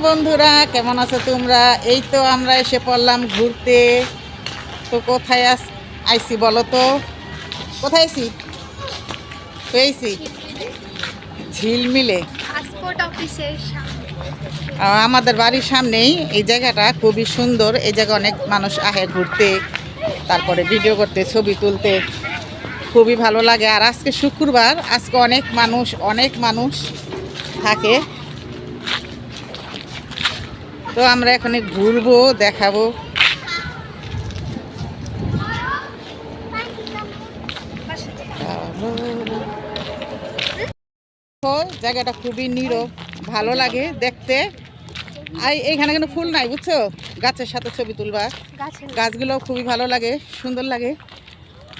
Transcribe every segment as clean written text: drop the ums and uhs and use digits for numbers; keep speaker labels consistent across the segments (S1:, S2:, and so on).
S1: বন্ধুরা, কেমন আছো তোমরা? এই তো আমরা এসে পড়লাম ঘুরতে। তো কোথায় আইছি বলো তো? কোথায় আইছি? পেয়েছি ঝিলমিলে,
S2: পাসপোর্ট অফিসের সামনে।
S1: আমাদের বাড়ির সামনেই এই জায়গাটা খুবই সুন্দর। এই জায়গায় অনেক মানুষ আহে ঘুরতে, তারপরে ভিডিও করতে, ছবি তুলতে, খুবই ভালো লাগে। আর আজকে শুক্রবার, আজকে অনেক মানুষ থাকে। তো আমরা এখানে ঘুরবো, দেখাবো। জায়গাটা খুবই নীরব, ভালো লাগে দেখতে। আর এইখানে কিন্তু ফুল নাই, বুঝছো? গাছের সাথে ছবি তুলবা, গাছগুলো খুবই ভালো লাগে, সুন্দর লাগে।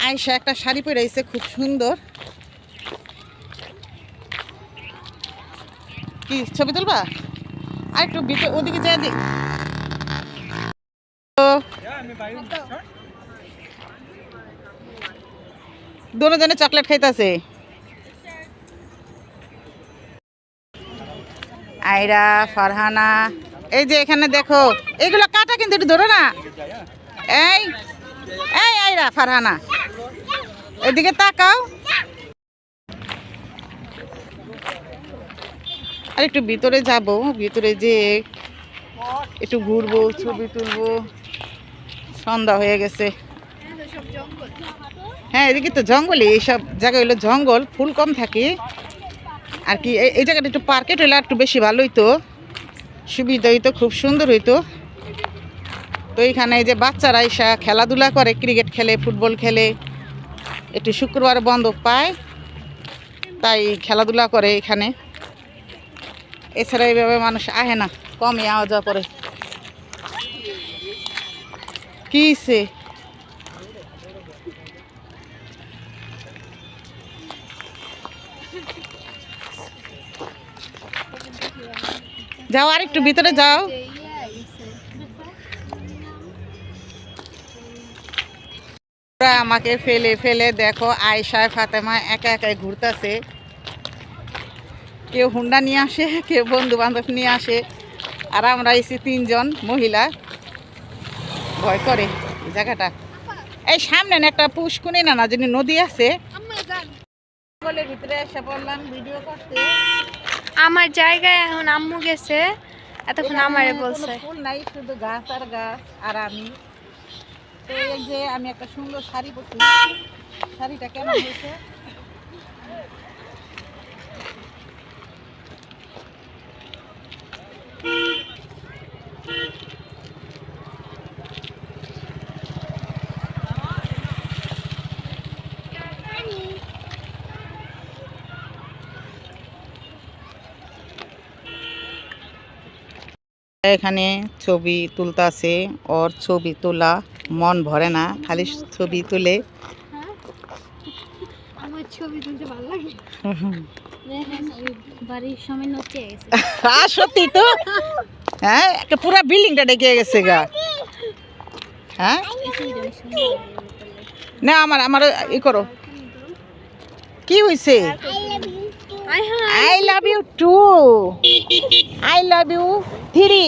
S1: আয়শা একটা শাড়ি পরে আইছে, খুব সুন্দর। কি ছবি তুলবা? আর একটু ভিতর ওদিকে যা দি। দুজনে চকলেট খাইতেছে। আয়রা, ফারহানা, এই যে এখানে দেখো, এইগুলো কাটা কিন্তু একটু ধরো না। এই এই আয়রা, ফারহানা, এদিকে তাকাও। আর একটু ভিতরে যাব, ভিতরে যে একটু ঘুরবো, ছবি তুলবো। সন্ধ্যা হয়ে গেছে। হ্যাঁ, এদিকে তো জঙ্গলই, এইসব জায়গা হইলো জঙ্গল, ফুল কম থাকে আর কি। এই জায়গাটা একটু পার্কেট হইলে একটু বেশি ভালো হইতো, সুবিধা হইতো, খুব সুন্দর হইতো। তো এইখানে যে বাচ্চারা এসা খেলাধুলা করে, ক্রিকেট খেলে, ফুটবল খেলে, একটু শুক্রবার বন্ধ পায়, তাই খেলাধুলা করে এখানে। এছাড়া এইভাবে মানুষ আহে না, কমই আওয়া যাওয়া করে। কিসে যাও, আর একটু ভিতরে যাও। আমাকে ফেলে ফেলে দেখো, আয়শা ফাতেমা একা একাই ঘুরতেছে। কেউ হুন্ডা নিয়ে আসে, কেউ বন্ধু বান্ধব নিয়ে আসে, আর আমরা এসি তিনজন মহিলা। ভয় করে এই জায়গাটা। এই সামনে একটা পুষ্কুনি না যিনি নদী আছে, জঙ্গলের ভিতরে এসে পড়লাম ভিডিও করতে।
S2: আমার জায়গায় এখন আম্মু গেছে, এতক্ষণ আমারে বলছে
S1: ফুল নাই, শুধু গাছ আর গাছ আর আমি। তো এই যে আমি একটা সুন্দর শাড়ি পরছি, শাড়িটা কেমন হয়েছে? এখানে ছবি তুলতাছে, ওর ছবি তোলা মন ভরে না, খালি ছবি তুলে।
S2: আমার ছবি তুলতে ভালো লাগে। বাড়ির সময় নচে গেছে।
S1: সত্যি তো, হ্যাঁ, একটা পুরো বিল্ডিংটা ডেকে গেছে গা। হ্যাঁ না, আমার ই করো। কি হয়েছে? I love you too, I love you 40।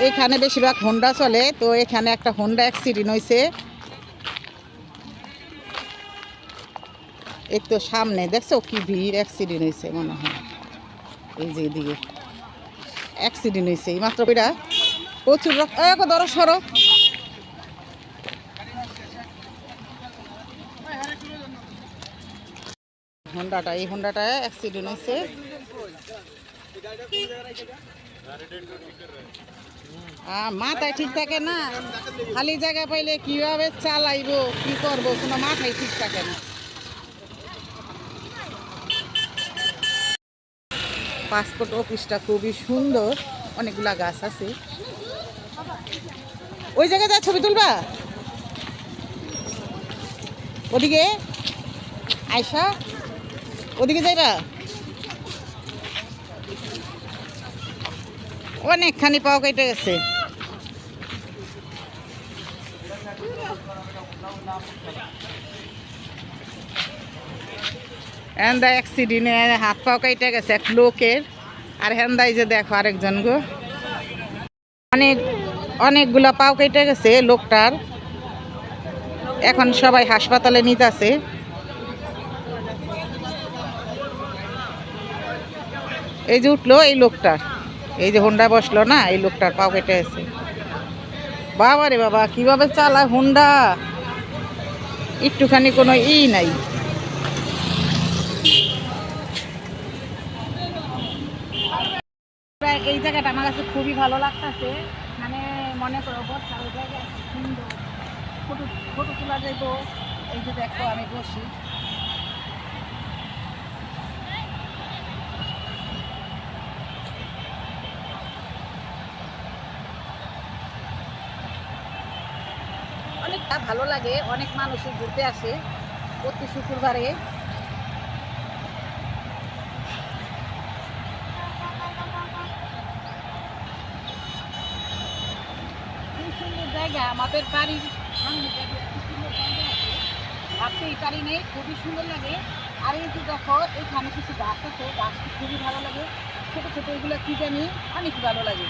S1: এখানে বেশিরভাগ হোন্ডা চলে, তো এখানে একটা হোন্ডা অ্যাক্সিডেন্ট হয়েছে। এই তো সামনে দেখছো কি ভিড়, অ্যাক্সিডেন্ট হয়েছে মনে হয়। এই যে এদিকে অ্যাক্সিডেন্ট হয়েছে এই মাত্র, এটা প্রচুর ধরো সরো। এই হোন্ডাটা অ্যাক্সিডেন্ট হয়েছে। মাথায় ঠিক থাকে না, খালি জায়গা পাইলে কিভাবে চালাইবো, কি করবো, কোনো মাথায় ঠিক থাকে না। পাসপোর্ট অফিসটা খুবই সুন্দর, অনেকগুলা গাছ আছে। ওই জায়গায় যা ছবি তুলবা, ওদিকে আয়শা, ওদিকে যাইবা। অনেকখানি পাও কেটে গেছে। হেন্দা অ্যাক্সিডেন্টে হাত পাও কাইটে গেছে এক লোকের। আর হেন্দাই যে দেখো আরেকজন গো, অনেকগুলা পাও কেটে গেছে লোকটার। এখন সবাই হাসপাতালে নিতে আছে। এই যে উঠলো এই লোকটার, এই যে হোন্ডা বসলো না, এই লোকটার পাও কেটে গেছে। বাবা রে বাবা, কিভাবে চালায় হোন্ডা, একটুখানি কোনো নাই। এই জায়গাটা আমার কাছে খুবই ভালো লাগতেছে। মানে মনে করো বর্ষার ওই জায়গায় সুন্দর ফটো ফটো তোলা যাইব। এই যে দেখো আমি বসি, অনেকটা ভালো লাগে। অনেক মানুষই ঘুরতে আসে প্রতি শুক্রবারে। সুন্দর জায়গা, আমাদের বাড়ির সামনে সুন্দর জায়গা আছে, ভাবতেই পারি নেই, খুবই সুন্দর লাগে। আর এই যে দেখো এখানে কিছু গাছ আছে, গাছটি খুবই ভালো লাগে, ছোট ছোট এগুলো কি জানি অনেক ভালো লাগে।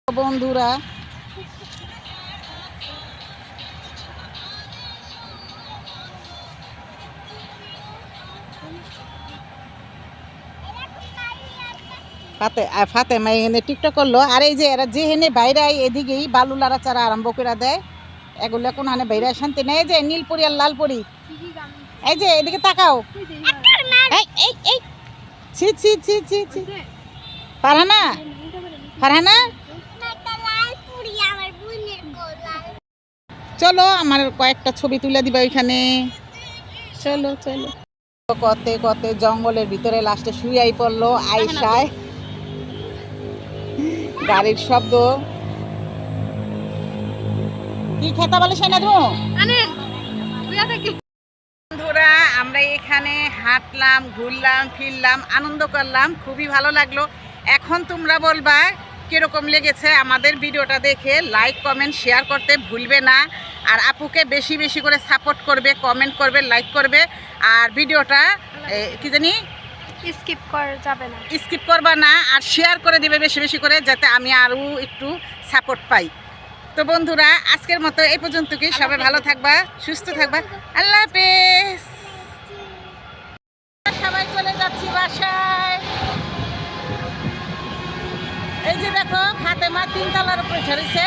S1: বন্ধুরা ফাতেমা এখানে টিকটক করলো। আর এই যে এরা যে হেনে বাইরে এদিকেই বালু লাড়াচাড়া আরম্ভ করে দেয়, এগুলো কোন হানে বাইরে শান্তি নেই। এই যে নীলপরি আর লালপরি, এই যে এদিকে তাকাও। এই এই এই ছি ছি ছি ছি ছি, ফারহানা ফারহানা চলো আমার কয়েকটা ছবি তুলে দিবা ওইখানে, চলো চলো। কতে কতে জঙ্গলের ভিতরে লাস্টে শুয়াই পড়লো আইসায়, গাড়ির শব্দ। কি খেতা বলে সে না বন্ধুরা, আমরা এখানে হাঁটলাম, ঘুরলাম, ফিরলাম, আনন্দ করলাম, খুবই ভালো লাগলো। এখন তোমরা বলবা কিরকম লেগেছে আমাদের ভিডিওটা দেখে। লাইক কমেন্ট শেয়ার করতে ভুলবে না। আর আপুকে বেশি বেশি করে সাপোর্ট করবে, কমেন্ট করবে, লাইক করবে। আর ভিডিওটা কি জানি
S2: স্কিপ করা যাবে না,
S1: স্কিপ করবা না। আর শেয়ার করে দিবে বেশি বেশি করে, যাতে আমি আরও একটু সাপোর্ট পাই। তো বন্ধুরা আজকের মতো এই পর্যন্ত, কি সবাই ভালো থাকবা, সুস্থ থাকবা। আল্লাহ হাফেজ। সবাই চলে যাচ্ছি বাসায়। এই যে দেখো ফাতেমা 3 তলার উপরে চড়েছে।